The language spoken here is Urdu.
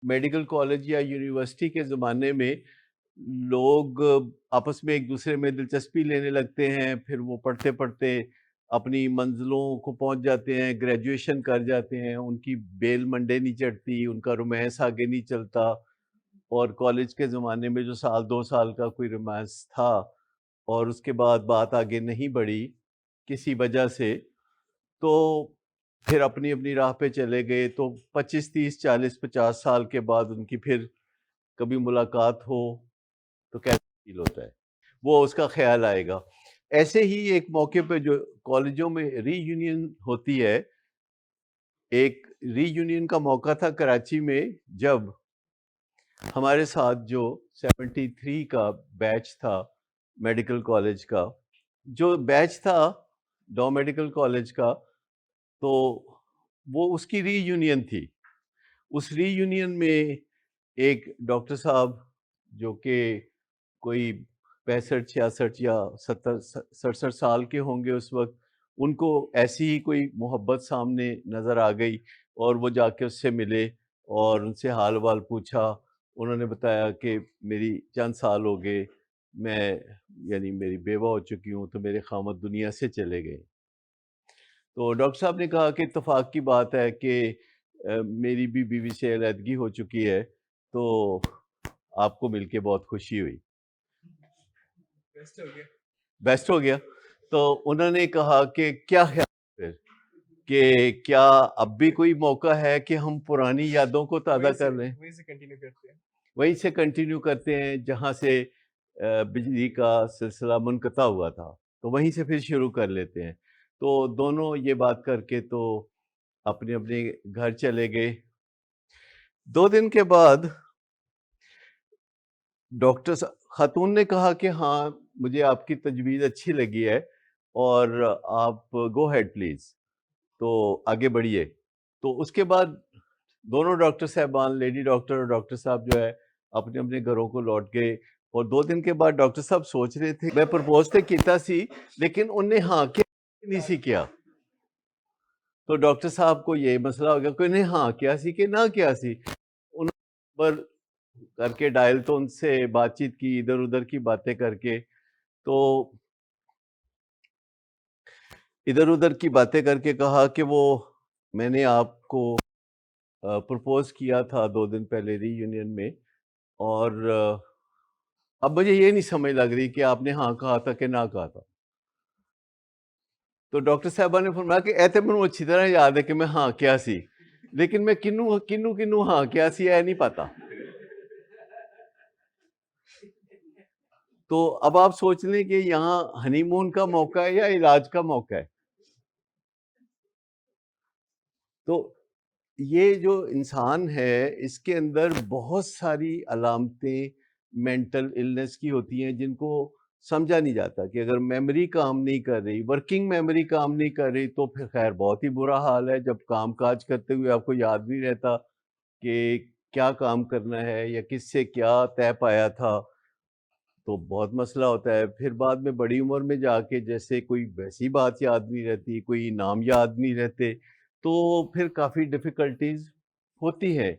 میڈیکل کالج یا یونیورسٹی کے زمانے میں لوگ آپس میں ایک دوسرے میں دلچسپی لینے لگتے ہیں، پھر وہ پڑھتے پڑھتے اپنی منزلوں کو پہنچ جاتے ہیں، گریجویشن کر جاتے ہیں، ان کی بیل منڈے نہیں چڑھتی، ان کا رومانس آگے نہیں چلتا، اور کالج کے زمانے میں جو سال 2 سال کا کوئی رومانس تھا اور اس کے بعد بات آگے نہیں بڑھی کسی وجہ سے، تو پھر اپنی اپنی راہ پہ چلے گئے، تو 25 30 40 50 سال کے بعد ان کی پھر کبھی ملاقات ہو تو کیسا فیل ہوتا ہے، وہ اس کا خیال آئے گا۔ ایسے ہی ایک موقع پہ جو کالجوں میں ری یونین ہوتی ہے، ایک ری یونین کا موقع تھا کراچی میں، جب ہمارے ساتھ جو 73 کا بیچ تھا میڈیکل کالج کا، جو بیچ تھا ڈو میڈیکل کالج کا، تو وہ اس کی ری یونین تھی۔ اس ری یونین میں ایک ڈاکٹر صاحب جو کہ کوئی 65 66 یا 70 67 سال کے ہوں گے اس وقت، ان کو ایسی ہی کوئی محبت سامنے نظر آ گئی اور وہ جا کے اس سے ملے اور ان سے حال وال پوچھا۔ انہوں نے بتایا کہ میری چند سال ہو گئے، میں یعنی میری بیوہ ہو چکی ہوں، تو میرے خامد دنیا سے چلے گئے۔ تو ڈاکٹر صاحب نے کہا کہ اتفاق کی بات ہے کہ میری بھی بیوی سے علیحدگی ہو چکی ہے، تو آپ کو مل کے بہت خوشی ہوئی، بیسٹ ہو گیا۔ تو انہوں نے کہا کہ کیا خیال ہے پھر، کہ کیا اب بھی کوئی موقع ہے کہ ہم پرانی یادوں کو تازہ کر لیں؟ وہیں سے کنٹینیو کرتے ہیں جہاں سے بجلی کا سلسلہ منقطع ہوا تھا، تو وہیں سے پھر شروع کر لیتے ہیں۔ تو دونوں یہ بات کر کے تو اپنے اپنے گھر چلے گئے۔ 2 دن کے بعد ڈاکٹر خاتون نے کہا کہ ہاں مجھے آپ کی تجویز اچھی لگی ہے اور آپ گو ہیڈ پلیز، تو آگے بڑھیے۔ تو اس کے بعد دونوں ڈاکٹر صاحبان، لیڈی ڈاکٹر اور ڈاکٹر صاحب جو ہے، اپنے اپنے گھروں کو لوٹ گئے۔ اور 2 دن کے بعد ڈاکٹر صاحب سوچ رہے تھے میں پرپوز تے کیتا سی، لیکن انہیں ہاں کیا نہیں سی کیا۔ تو ڈاکٹر صاحب کو یہ مسئلہ ہو گیا کہ انہیں ہاں کیا سی کہ نہ کیا سی۔ انہوں پر کر کے ڈائل تو ان سے بات چیت کی، ادھر ادھر کی باتیں کر کے، تو ادھر ادھر کی باتیں کر کے کہا کہ وہ میں نے آپ کو پرپوز کیا تھا 2 دن پہلے ری یونین میں، اور اب مجھے یہ نہیں سمجھ لگ رہی کہ آپ نے ہاں کہا تھا کہ نہ کہا تھا۔ تو ڈاکٹر صاحبہ نے فرمایا کہ ایتے مجھے اچھی طرح یاد ہے کہ میں ہاں کیا سی، لیکن میں کنوں ہاں کیا سی ہے نہیں پتا۔ تو اب آپ سوچ لیں کہ یہاں ہنی مون کا موقع ہے یا علاج کا موقع ہے۔ تو یہ جو انسان ہے اس کے اندر بہت ساری علامتیں مینٹل النس کی ہوتی ہیں جن کو سمجھا نہیں جاتا، کہ اگر میموری کام نہیں کر رہی، ورکنگ میموری کام نہیں کر رہی، تو پھر خیر بہت ہی برا حال ہے۔ جب کام کاج کرتے ہوئے آپ کو یاد نہیں رہتا کہ کیا کام کرنا ہے یا کس سے کیا طے پایا تھا، تو بہت مسئلہ ہوتا ہے۔ پھر بعد میں بڑی عمر میں جا کے جیسے کوئی ویسی بات یاد نہیں رہتی، کوئی نام یاد نہیں رہتے، تو پھر کافی ڈیفیکلٹیز ہوتی ہے۔